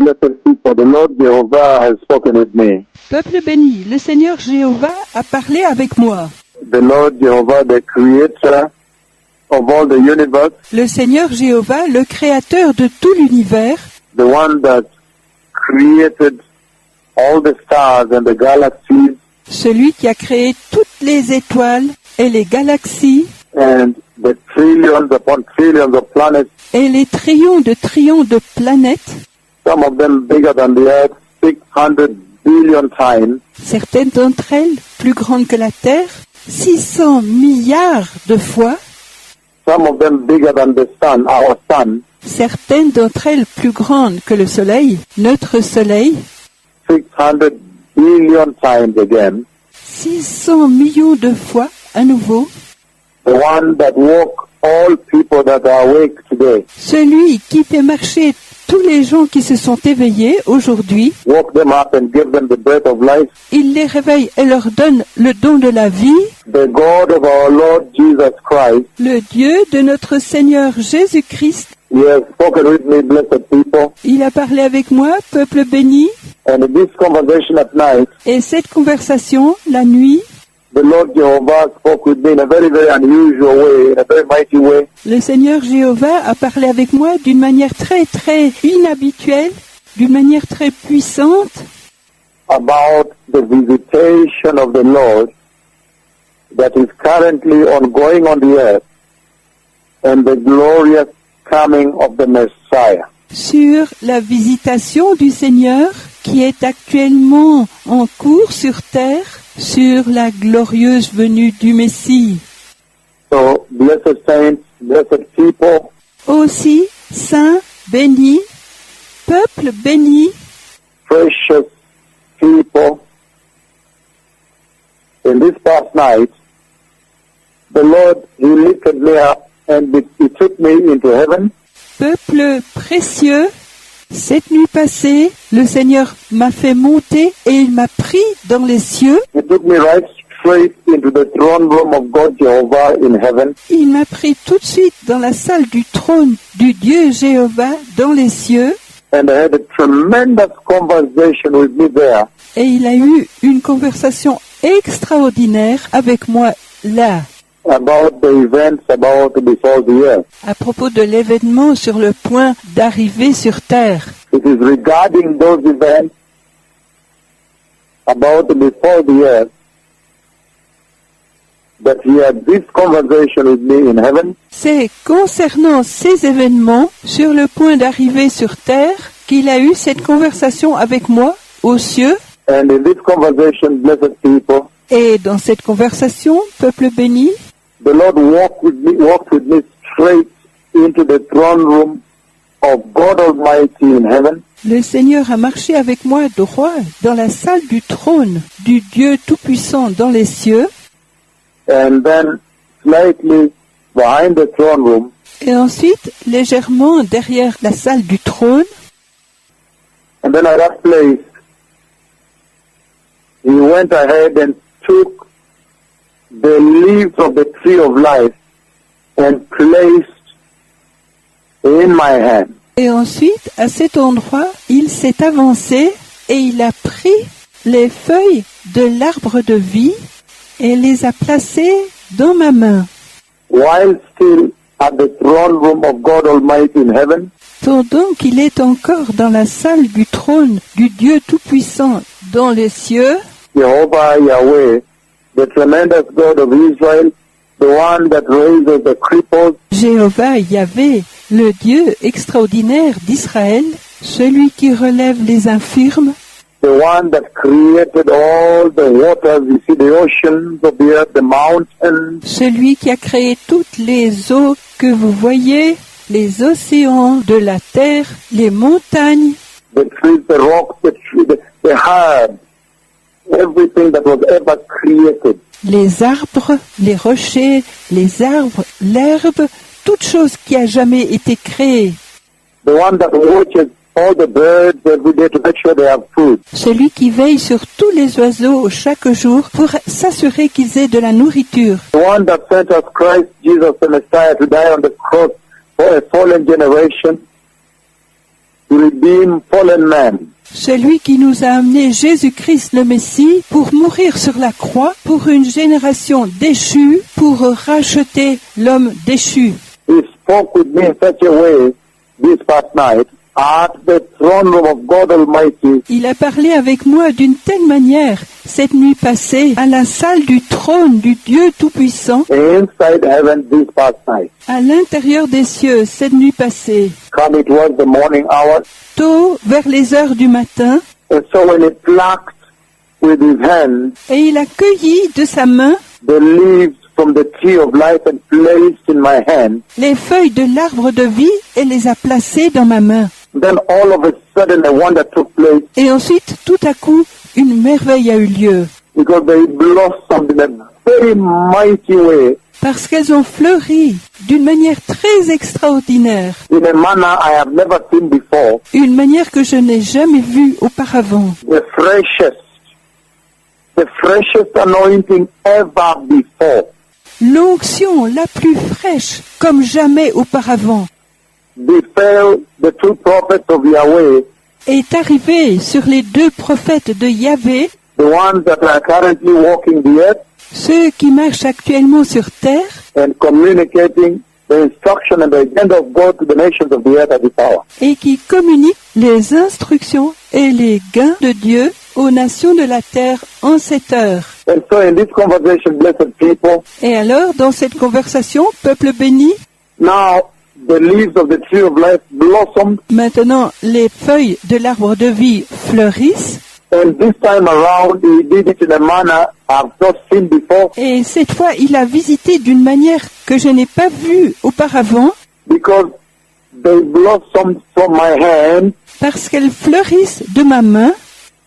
blessed people, the Lord Jehovah has spoken with me. Peuple béni, le Seigneur Jéhovah a parlé avec moi. The Lord Jehovah, the creator of all the universe, Le Seigneur Jéhovah, le créateur de tout l'univers, the one that created all the stars and the galaxies celui qui a créé toutes les étoiles et les galaxies and the trillions upon trillions of planets, et les trillions de planètes, some of them bigger than the earth, 600 billion times, certaines d'entre elles plus grandes que la Terre, 600 milliards de fois, some of them bigger than the sun, our sun, certaines d'entre elles plus grandes que le Soleil, notre Soleil, 600 billion times again, 600 millions de fois à nouveau, the one that woke all people that are awake today, celui qui fait marcher tous les gens qui se sont éveillés aujourd'hui, woke them up and gave them the breath of life, il les réveille et leur donne le don de la vie, the God of our Lord Jesus Christ. le Dieu de notre Seigneur Jésus-Christ. He has spoken with me, blessed people, Il a parlé avec moi, peuple béni, and in this conversation at night, et cette conversation, la nuit, the Lord Jehovah spoke with me in a very, very unusual way, in a very mighty way. le Seigneur Jéhovah a parlé avec moi d'une manière très, très inhabituelle, d'une manière très puissante, About the visitation of the Lord that is currently ongoing on the earth and the glorious coming of the Messiah. sur la visitation du Seigneur qui est actuellement en cours sur terre, sur la glorieuse venue du Messie. So, blessed saints, blessed people, Aussi, saints, bénis, peuple béni, precious people, in this past night, the Lord, He lifted me up and He took me into heaven. peuple précieux, cette nuit passée, le Seigneur m'a fait monter et il m'a pris dans les cieux. He took me right straight into the throne room of God Jehovah in heaven. Il m'a pris tout de suite dans la salle du trône du Dieu Jéhovah dans les cieux And I had a tremendous conversation with me there. et il a eu une conversation extraordinaire avec moi là, About the events about before the earth. à propos de l'événement sur le point d'arriver sur terre. It is regarding those events about before the earth that he had this conversation with me in heaven. C'est concernant ces événements sur le point d'arriver sur terre qu'il a eu cette conversation avec moi aux cieux. And in this conversation, blessed people, Et dans cette conversation, peuple béni, the Lord walked with me straight into the throne room of God Almighty in heaven. le Seigneur a marché avec moi droit dans la salle du trône du Dieu Tout-Puissant dans les cieux. And then slightly behind the throne room, Et ensuite, légèrement derrière la salle du trône, and then at that place, he went ahead and took the leaves of the tree of life and placed in my hand. et ensuite, à cet endroit, il s'est avancé et il a pris les feuilles de l'arbre de vie et les a placées dans ma main. While still at the throne room of God Almighty in heaven, Pendant qu'il est encore dans la salle du trône du Dieu Tout-Puissant dans les cieux, Jehovah Yahweh, the tremendous God of Israel, the one that raises the cripples, Jéhovah Yahvé, le Dieu extraordinaire d'Israël, celui qui relève les infirmes, the one that created all the waters, you see the oceans of the earth, the mountains, celui qui a créé toutes les eaux que vous voyez, les océans de la terre, les montagnes, the trees, the rocks, the herbs, everything that was ever created. les arbres, les rochers, les arbres, l'herbe, toute chose qui a jamais été créée. The one that watches all the birds every day to make sure they have food. Celui qui veille sur tous les oiseaux chaque jour pour s'assurer qu'ils aient de la nourriture. The one that sent us Christ Jesus the Messiah to die on the cross for a fallen generation, to redeem fallen man. Celui qui nous a amené Jésus-Christ le Messie pour mourir sur la croix pour une génération déchue, pour racheter l'homme déchu. He spoke with me in such a way this past night at the throne room of God Almighty. Il a parlé avec moi d'une telle manière cette nuit passée à la salle du trône du Dieu Tout-Puissant, Inside heaven this past night. à l'intérieur des cieux cette nuit passée, Come, it was the morning hour. tôt vers les heures du matin, And so when he plucked with his hand et il a cueilli de sa main the leaves from the tree of life and placed in my hand, les feuilles de l'arbre de vie et les a placées dans ma main. then all of a sudden a wonder took place Et ensuite, tout à coup, une merveille a eu lieu, because they blossomed in a very mighty way, parce qu'elles ont fleuri d'une manière très extraordinaire, in a manner I have never seen before. une manière que je n'ai jamais vue auparavant. The freshest anointing ever before. L'onction la plus fraîche comme jamais auparavant Befell the two prophets of Yahweh, est arrivée sur les deux prophètes de Yahvé, the ones that are currently walking the earth ceux qui marchent actuellement sur terre and communicating the instruction and the agenda of God to the nations of the earth at this hour. et qui communiquent les instructions et les gains de Dieu aux nations de la terre en cette heure. And so in this conversation, blessed people, Et alors, dans cette conversation, peuple béni, now the leaves of the tree of life blossomed, maintenant les feuilles de l'arbre de vie fleurissent, and this time around he did it in a manner I've not seen before, et cette fois il a visité d'une manière que je n'ai pas vue auparavant, because they blossomed from my hand, parce qu'elles fleurissent de ma main,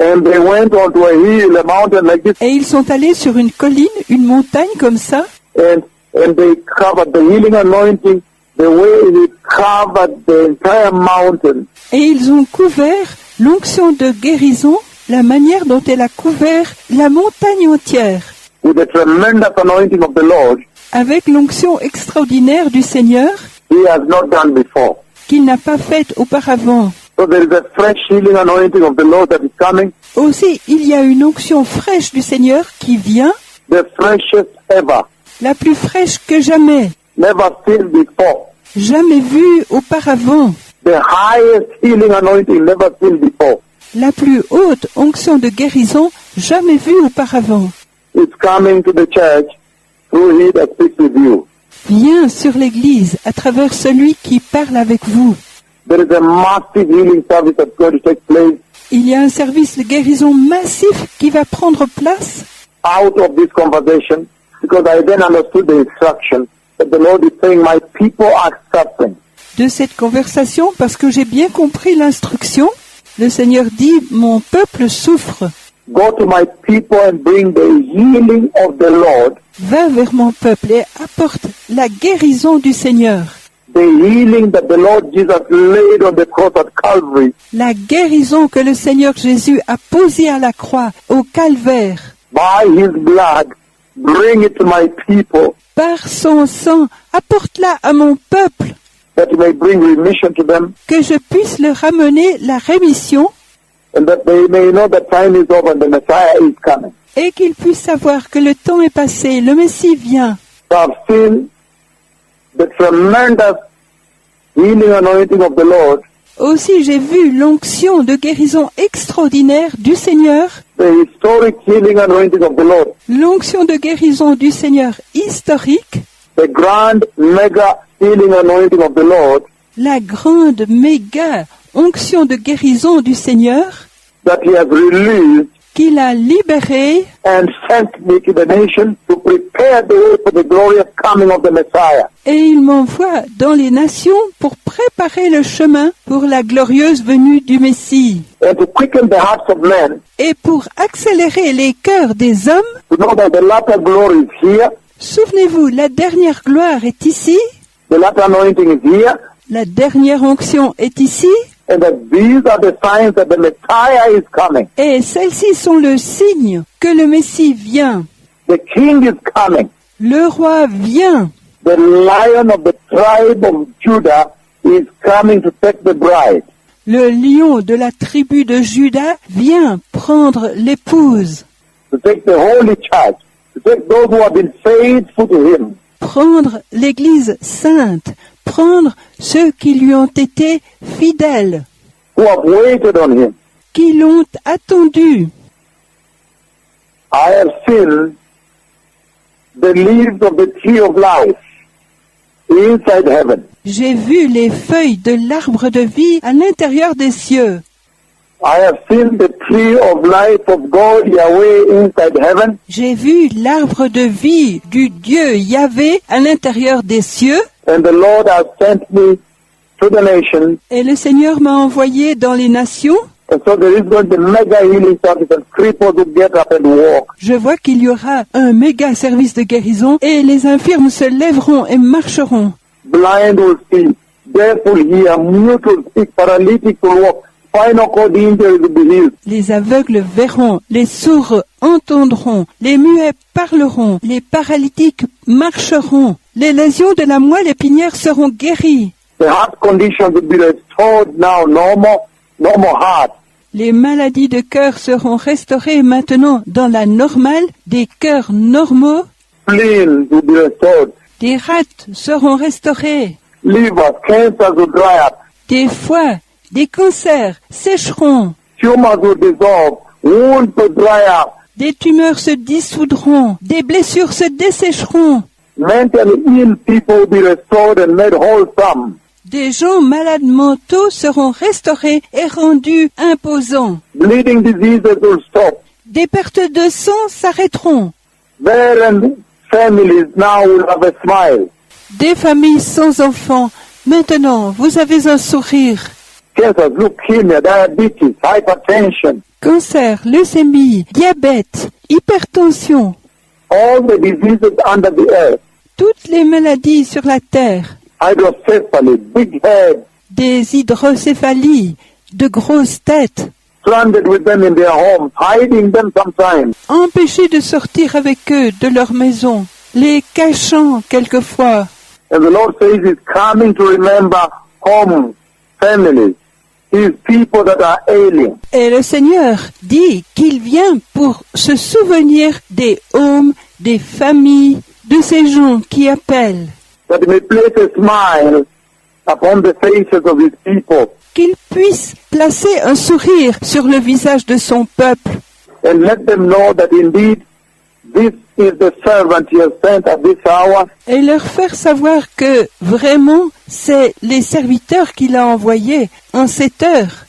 and they went onto a hill, a mountain like this, et ils sont allés sur une colline, une montagne comme ça, and they covered the healing anointing the way it covered the entire mountain. et ils ont couvert l'onction de guérison, la manière dont elle a couvert la montagne entière, With the tremendous anointing of the Lord, avec l'onction extraordinaire du Seigneur he has not done before. qu'il n'a pas faite auparavant. So there is a fresh healing anointing of the Lord that is coming, Aussi, il y a une onction fraîche du Seigneur qui vient, the freshest ever, la plus fraîche que jamais, never seen before, jamais vue auparavant, the highest healing anointing never seen before. la plus haute onction de guérison jamais vue auparavant. It's coming to the church through he that speaks with you. Vient sur l'Église à travers celui qui parle avec vous. There is a massive healing service that's going to take place Il y a un service de guérison massif qui va prendre place out of this conversation, because I then understood the instruction that the Lord is saying, my people are suffering. de cette conversation parce que j'ai bien compris l'instruction. Le Seigneur dit, mon peuple souffre. Go to my people and bring the healing of the Lord, Va vers mon peuple et apporte la guérison du Seigneur. the healing that the Lord Jesus laid on the cross at Calvary. La guérison que le Seigneur Jésus a posée à la croix, au calvaire. By his blood, bring it to my people, Par son sang, apporte-la à mon peuple, that he may bring remission to them, que je puisse leur ramener la rémission and that they may know that time is over and the Messiah is coming. et qu'ils puissent savoir que le temps est passé, le Messie vient. So I've seen the tremendous healing anointing of the Lord, Aussi, j'ai vu l'onction de guérison extraordinaire du Seigneur, the historic healing anointing of the Lord, l'onction de guérison du Seigneur historique, the grand mega healing anointing of the Lord la grande méga onction de guérison du Seigneur that he has released qu'il a libérée and sent me to the nation to prepare the way for the glorious coming of the Messiah. et il m'envoie dans les nations pour préparer le chemin pour la glorieuse venue du Messie And to quicken the hearts of men et pour accélérer les cœurs des hommes. to know that the latter glory is here, Souvenez-vous, la dernière gloire est ici, the latter anointing is here, la dernière onction est ici, and that these are the signs that the Messiah is coming. et celles-ci sont le signe que le Messie vient. The King is coming. Le roi vient. The Lion of the tribe of Judah is coming to take the bride. Le lion de la tribu de Juda vient prendre l'épouse, to take the holy church, to take those who have been faithful to him. prendre l'Église sainte, prendre ceux qui lui ont été fidèles, Who have waited on him. qui l'ont attendu. I have seen the leaves of the tree of life inside heaven. J'ai vu les feuilles de l'arbre de vie à l'intérieur des cieux. I have seen the tree of life of God Yahweh inside heaven. J'ai vu l'arbre de vie du Dieu Yahvé à l'intérieur des cieux. And the Lord has sent me to the nations. Et le Seigneur m'a envoyé dans les nations. And so there is going to be mega healing service and cripples will get up and walk. Je vois qu'il y aura un méga service de guérison et les infirmes se lèveront et marcheront. Blind will see, deaf will hear, mute will speak, paralytic will walk, spinal cord injuries will be healed. Les aveugles verront, les sourds entendront, les muets parleront, les paralytiques marcheront, les lésions de la moelle épinière seront guéries. The heart condition will be restored now, normal heart. Les maladies de cœur seront restaurées maintenant dans la normale, des cœurs normaux, Spleen will be restored. des rats seront restaurés, Liver, cancers will dry up. des foies, des cancers sécheront, Tumors will dissolve. Wounds will dry up. des tumeurs se dissoudront, des blessures se dessécheront, Mentally ill people will be restored and made wholesome. des gens malades mentaux seront restaurés et rendus imposants. Bleeding diseases will stop. Des pertes de sang s'arrêteront. Barren families now will have a smile. Des familles sans enfants, maintenant vous avez un sourire. Cancers, leukemia, diabetes, hypertension, Cancer, leucémie, diabète, hypertension, all the diseases under the earth, toutes les maladies sur la terre, hydrocephaly, big head, des hydrocéphalies, de grosses têtes, stranded with them in their homes, hiding them sometimes. empêchés de sortir avec eux de leur maison, les cachant quelquefois. And the Lord says He's coming to remember homes, families, His people that are ailing. Et le Seigneur dit qu'il vient pour se souvenir des hommes, des familles, de ces gens qui appellent, That He may place a smile upon the faces of His people qu'il puisse placer un sourire sur le visage de son peuple and let them know that indeed this is the servant He has sent at this hour. et leur faire savoir que vraiment c'est les serviteurs qu'il a envoyés en cette heure.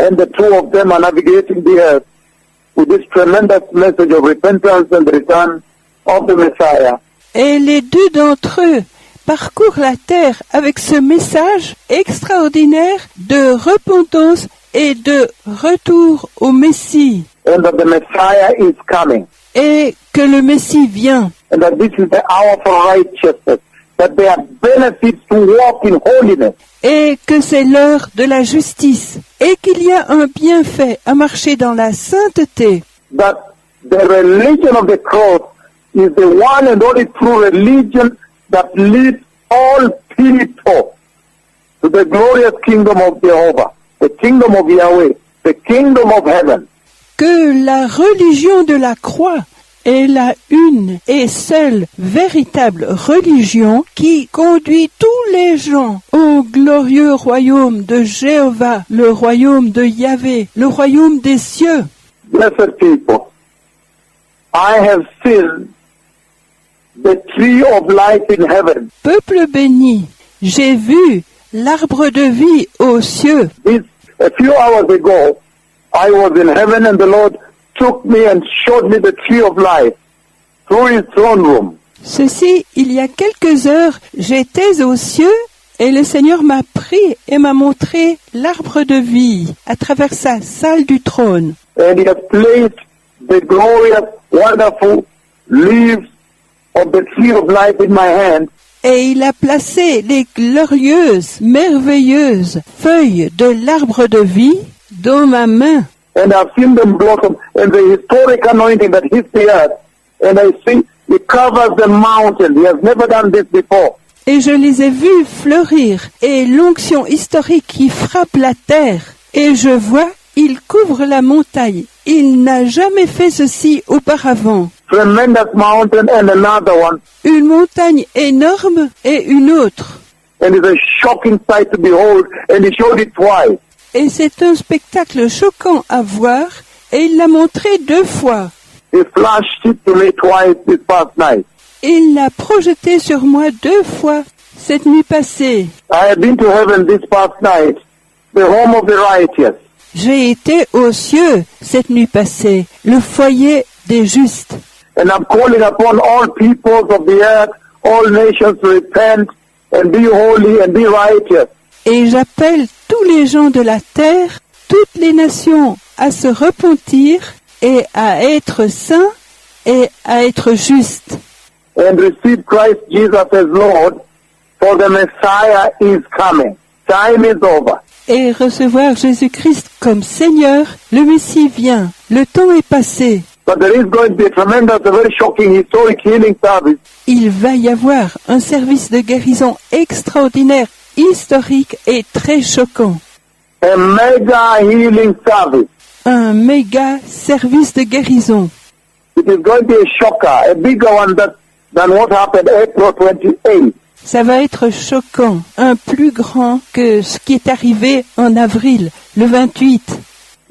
And the two of them are navigating the earth with this tremendous message of repentance and return of the Messiah. Et les deux d'entre eux parcourent la terre avec ce message extraordinaire de repentance et de retour au Messie. And that the Messiah is coming. Et que le Messie vient. And that this is the hour for righteousness. That there are benefits to walk in holiness. Et que c'est l'heure de la justice. Et qu'il y a un bienfait à marcher dans la sainteté. That the religion of the cross is the one and only true religion that leads all people to the glorious kingdom of Jehovah, the kingdom of Yahweh, the kingdom of heaven. Que la religion de la croix est la une et seule véritable religion qui conduit tous les gens au glorieux royaume de Jéhovah, le royaume de Yahvé, le royaume des cieux. Blessed people, I have seen the tree of life in heaven. Peuple béni, j'ai vu l'arbre de vie aux cieux. A few hours ago, I was in heaven and the Lord took me and showed me the tree of life through His throne room. Ceci, il y a quelques heures, j'étais aux cieux et le Seigneur m'a pris et m'a montré l'arbre de vie à travers sa salle du trône. And He has placed the glorious, wonderful leaves of the tree of life in my hand. Et il a placé les glorieuses, merveilleuses feuilles de l'arbre de vie dans ma main. And I've seen them blossom and the historic anointing that hits the earth. And I see He covers the mountain. He has never done this before. et je les ai vus fleurir, et l'onction historique qui frappe la terre. Et je vois, il couvre la montagne. Il n'a jamais fait ceci auparavant. Tremendous mountain and another one. Une montagne énorme et une autre. And it's a shocking sight to behold, and he showed it twice. Et c'est un spectacle choquant à voir, et il l'a montré 2 fois. He flashed it to me twice this past night. Il l'a projeté sur moi 2 fois cette nuit passée. I have been to heaven this past night, the home of the righteous. J'ai été aux cieux cette nuit passée, le foyer des justes. And I'm calling upon all peoples of the earth, all nations to repent and be holy and be righteous. Et j'appelle tous les gens de la terre, toutes les nations, à se repentir et à être saints et à être justes. And receive Christ Jesus as Lord, for the Messiah is coming. Time is over. Et recevoir Jésus-Christ comme Seigneur, le Messie vient, le temps est passé. But there is going to be a tremendous, a very shocking, historic healing service. Il va y avoir un service de guérison extraordinaire, historique et très choquant. A mega healing service. Un méga service de guérison. It is going to be a shocker, a bigger one than what happened April 28. Ça va être choquant, un plus grand que ce qui est arrivé en avril, le 28.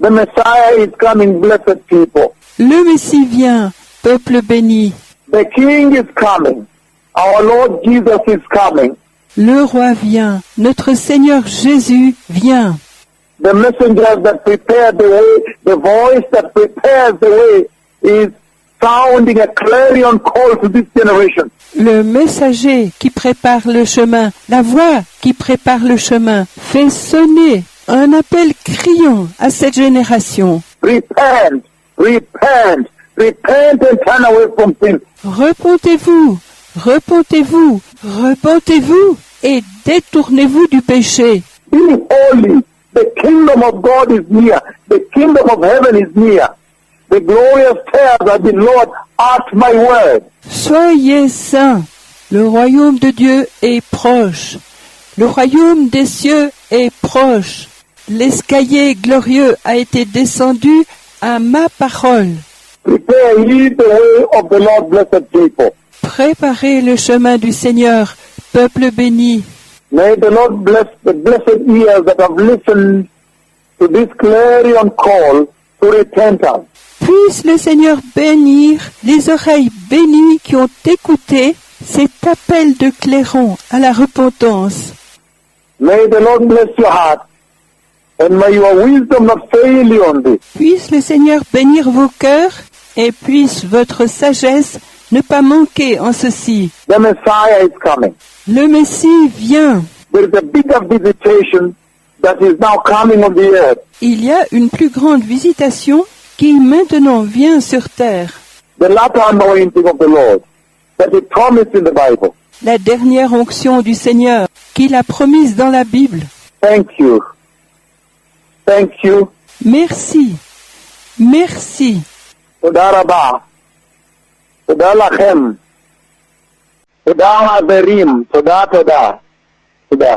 The Messiah is coming, blessed people. Le Messie vient, peuple béni. The King is coming. Our Lord Jesus is coming. Le roi vient, notre Seigneur Jésus vient. The messenger that prepared the way, the voice that prepares the way is sounding a clarion call to this generation. Le messager qui prépare le chemin, la voix qui prépare le chemin, fait sonner un appel criant à cette génération. Repent, repent, repent and turn away from sin. Repentez-vous, repentez-vous, repentez-vous et détournez-vous du péché. Be holy. The kingdom of God is near. The kingdom of heaven is near. The glorious stairs have been lowered at my word. Soyez saints, le royaume de Dieu est proche. Le royaume des cieux est proche. L'escalier glorieux a été descendu à ma parole. Prepare ye the way of the Lord, blessed people. Préparez le chemin du Seigneur, peuple béni. May the Lord bless the blessed ears that have listened to this clarion call to repentance. Puisse le Seigneur bénir les oreilles bénies qui ont écouté cet appel de clairon à la repentance. May the Lord bless your heart, and may your wisdom not fail you on this. Puisse le Seigneur bénir vos cœurs et puisse votre sagesse ne pas manquer en ceci. The Messiah is coming. Le Messie vient. There is a bigger visitation that is now coming on the earth. Il y a une plus grande visitation qui maintenant vient sur terre. The latter anointing of the Lord that is promised in the Bible. La dernière onction du Seigneur qu'il a promise dans la Bible. Thank you. Thank you. Merci. Merci. תודה רבה. תודה לכם. תודה חברים. תודה. תודה.